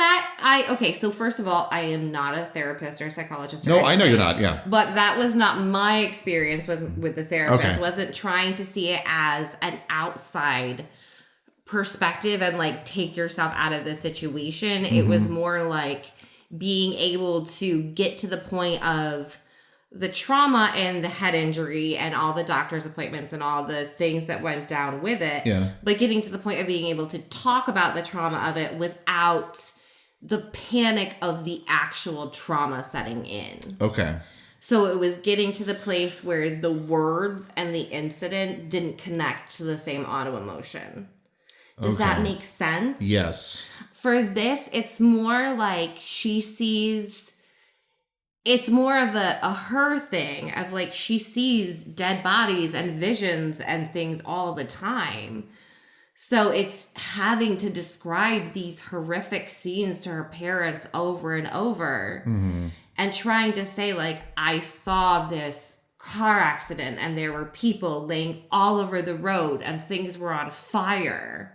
so first of all, I am not a therapist or a psychologist. No, I know you're not, yeah. But that was not my experience with the therapist. Okay. Wasn't trying to see it as an outside perspective and like take yourself out of the situation. Mm-hmm. It was more like being able to get to the point of the trauma and the head injury and all the doctor's appointments and all the things that went down with it. Yeah. But getting to the point of being able to talk about the trauma of it without the panic of the actual trauma setting in. Okay. So it was getting to the place where the words and the incident didn't connect to the same auto emotion. Does that make sense? Yes. For this, it's more like she sees, it's more of a her thing of like she sees dead bodies and visions and things all the time. So it's having to describe these horrific scenes to her parents over and over, mm-hmm. and trying to say like, I saw this car accident and there were people laying all over the road and things were on fire.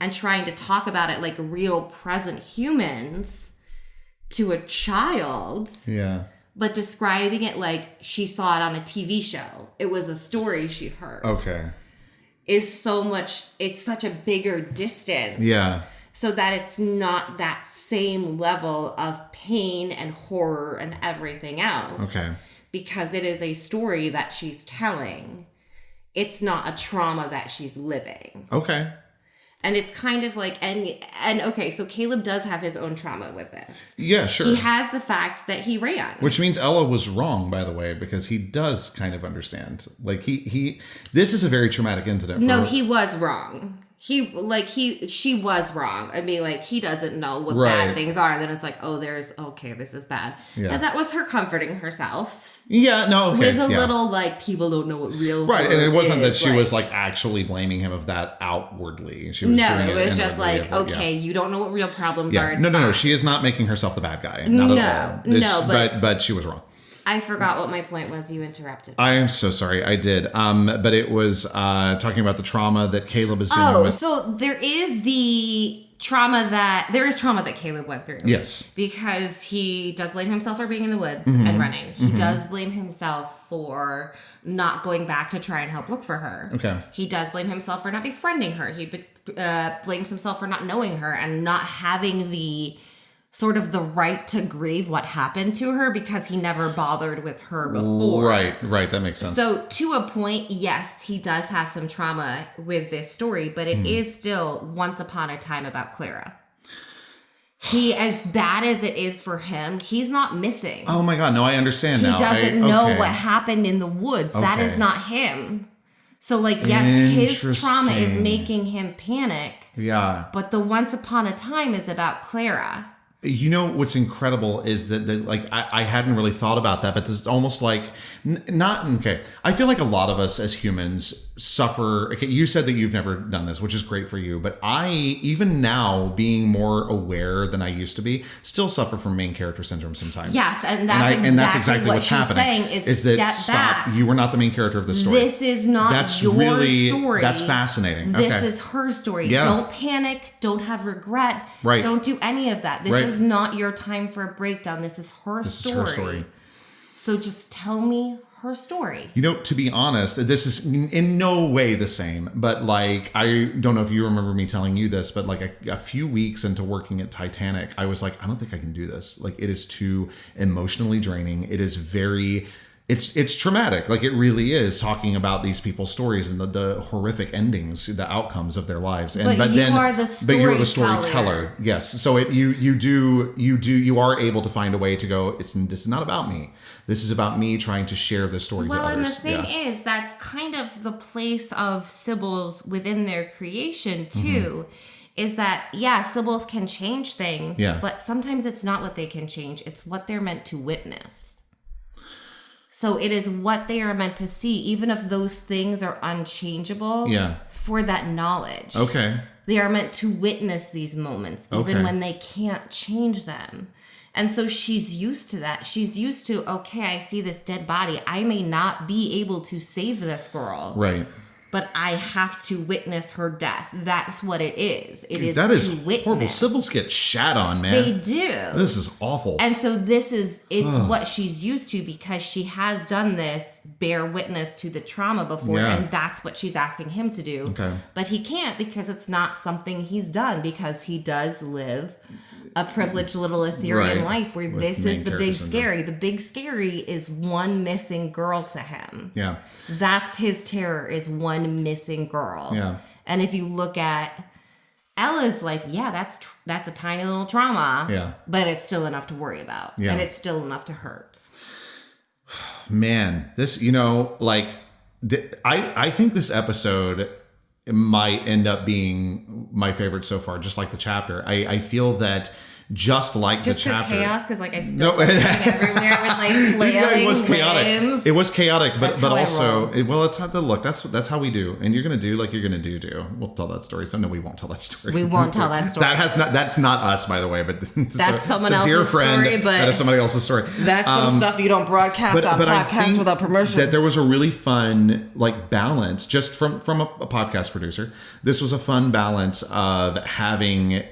And trying to talk about it like real present humans to a child. Yeah. But describing it like she saw it on a TV show. It was a story she heard. Okay. It's such a bigger distance. Yeah. So that it's not that same level of pain and horror and everything else. Okay. Because it is a story that she's telling. It's not a trauma that she's living. Okay. And it's kind of like, and okay, so Caleb does have his own trauma with this. Yeah, sure. He has the fact that he ran. Which means Ella was wrong, by the way, because he does kind of understand. Like this is a very traumatic incident. No, he was wrong. She was wrong. I mean, like, he doesn't know what bad things are. And then it's like, this is bad. Yeah. And that was her comforting herself. Yeah, no, okay. With a little, like, people don't know what real right, and it wasn't that she was, like, actually blaming him of that outwardly. She was doing it was just like, you don't know what real problems are. No. She is not making herself the bad guy. Not at all. But she was wrong. I forgot what my point was. You interrupted. I am so sorry. I did. But it was talking about the trauma that Caleb is dealing with. So there is trauma that Caleb went through. Yes. Because he does blame himself for being in the woods and running. He does blame himself for not going back to try and help look for her. Okay. He does blame himself for not befriending her. He blames himself for not knowing her and not having the right to grieve what happened to her because he never bothered with her before. Right. That makes sense. So to a point, yes, he does have some trauma with this story, but it is still once upon a time about Clara. He, as bad as it is for him, he's not missing. Oh my God, no, I understand now. He doesn't know what happened in the woods. Okay. That is not him. So yes, his trauma is making him panic. Yeah. But the once upon a time is about Clara. You know what's incredible is that I hadn't really thought about that, but this is almost like I feel like a lot of us as humans suffer. Okay, you said that you've never done this, which is great for you, but I, even now being more aware than I used to be, still suffer from main character syndrome sometimes. Yes, and that's exactly what's happening. Is that stop? You were not the main character of the story. This is not your story. That's fascinating. This is her story. Yeah. Don't panic. Don't have regret. Right. Don't do any of that. This is not your time for a breakdown. This is her story. This is her story. So just tell me her story. You know, to be honest, this is in no way the same, but I don't know if you remember me telling you this, but a few weeks into working at Titanic, I was like, I don't think I can do this. It is too emotionally draining. It is it's traumatic. It really is, talking about these people's stories and the horrific endings, the outcomes of their lives. But you are the storyteller. Yes. So you are able to find a way to go, this is not about me. This is about me trying to share this story to others. Well, and the thing is, that's kind of the place of Sibyls within their creation too. Is that, Sibyls can change things, but sometimes it's not what they can change. It's what they're meant to witness. So it is what they are meant to see, even if those things are unchangeable. It's for that knowledge. Okay. They are meant to witness these moments, even when they can't change them. And so she's used to that. She's used to, okay, I see this dead body. I may not be able to save this girl. Right. But I have to witness her death. That's what it is. That is horrible. Sibyls get shat on, man. They do. This is awful. And so it's what she's used to because she has done this, bear witness to the trauma before, and that's what she's asking him to do. Okay. But he can't because it's not something he's done because he does live a privileged little Ethereal life where this is the big scary. The big scary is one missing girl to him. Yeah. That's his terror, is one missing girl. Yeah. And if you look at Ella's life, that's a tiny little trauma. Yeah. But it's still enough to worry about. Yeah. And it's still enough to hurt. Man, this, I think this episode might end up being my favorite so far, just like the chapter. I feel that just like the chapter. Chaos, because I spilled everywhere with flailing it was chaotic. Limbs. It was chaotic, but also, it's not the look. That's how we do, and you're gonna do like you're gonna do. We'll tell that story. So no, we won't tell that story. We won't tell that story. That's not us, by the way. But that's someone else's dear friend, story. But that is somebody else's story. That's some stuff you don't broadcast on podcasts without permission. That there was a really fun balance, just from a podcast producer. This was a fun balance of having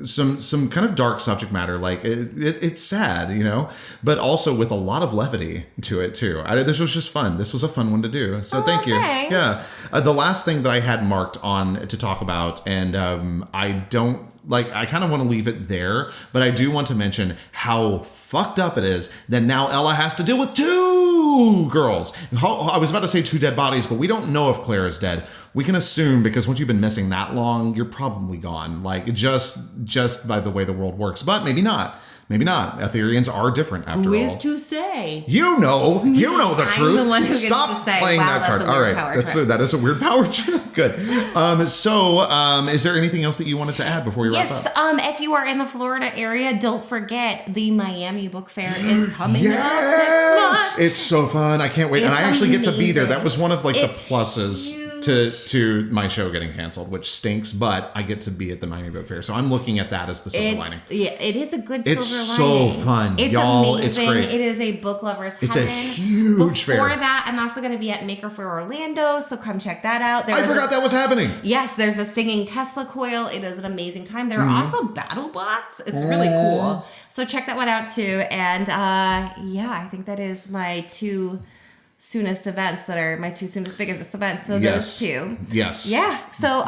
some kind of dark subject matter, it's sad, but also with a lot of levity to it too. This was just fun. This was a fun one to do. So thank you. Thanks. Yeah. The last thing that I had marked on to talk about, and I kind of want to leave it there, but I do want to mention how fucked up it is that now Ella has to deal with two girls. I was about to say two dead bodies, but we don't know if Claire is dead. We can assume, because once you've been missing that long, you're probably gone. Just by the way the world works. But maybe not. Maybe not. Ethereans are different after all. Who is to say? You know the truth. I'm the one who Stop gets to say, playing wow, that card. That's a weird power trip. That is a weird power trip. Good. Is there anything else that you wanted to add before you wrap up? Yes. If you are in the Florida area, don't forget the Miami Book Fair is coming up next month. It's so fun. I can't wait. And I actually get to be there. That was one of the pluses. Huge. to my show getting canceled, which stinks, but I get to be at the Miami Boat Fair. So I'm looking at that as the silver lining. Yeah, it is a good it's silver lining. It's so fun. It's y'all. amazing. It's great. It is a book lover's heaven. It's a huge fair. Before that, I'm also going to be at Maker for Orlando, so come check that out. I forgot that was happening. Yes, there's a singing Tesla coil. It is an amazing time. There are also battle bots. It's really cool. So check that one out too. And I think that is my two soonest events that are my two soonest biggest events. So those two. Yes. Yeah. So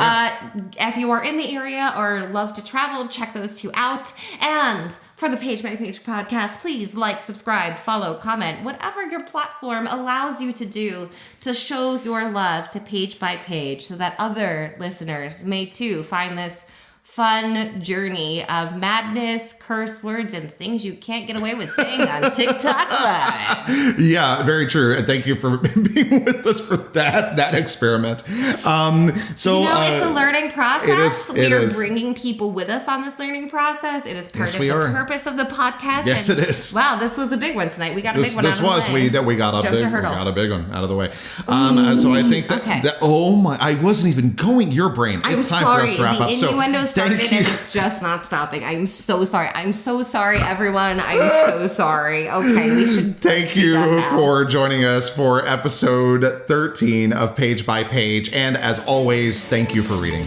if you are in the area or love to travel, check those two out. And for the Page by Page podcast, please like, subscribe, follow, comment, whatever your platform allows you to do to show your love to Page by Page so that other listeners may too find this fun journey of madness, curse words, and things you can't get away with saying on TikTok Live. Yeah, very true. And thank you for being with us for that experiment. It's a learning process. It is. Bringing people with us on this learning process. It is part of the purpose of the podcast. Yes, it is. Wow, this was a big one tonight. We got a big one out of the way. We got a big one out of the way. So I think that I wasn't even going your brain. It's time for us to wrap up. The innuendo started and it's just not stopping. I'm so sorry. Everyone. I'm so sorry. Okay, we should. Thank you for joining us for episode 13 of Page by Page. And as always, thank you for reading.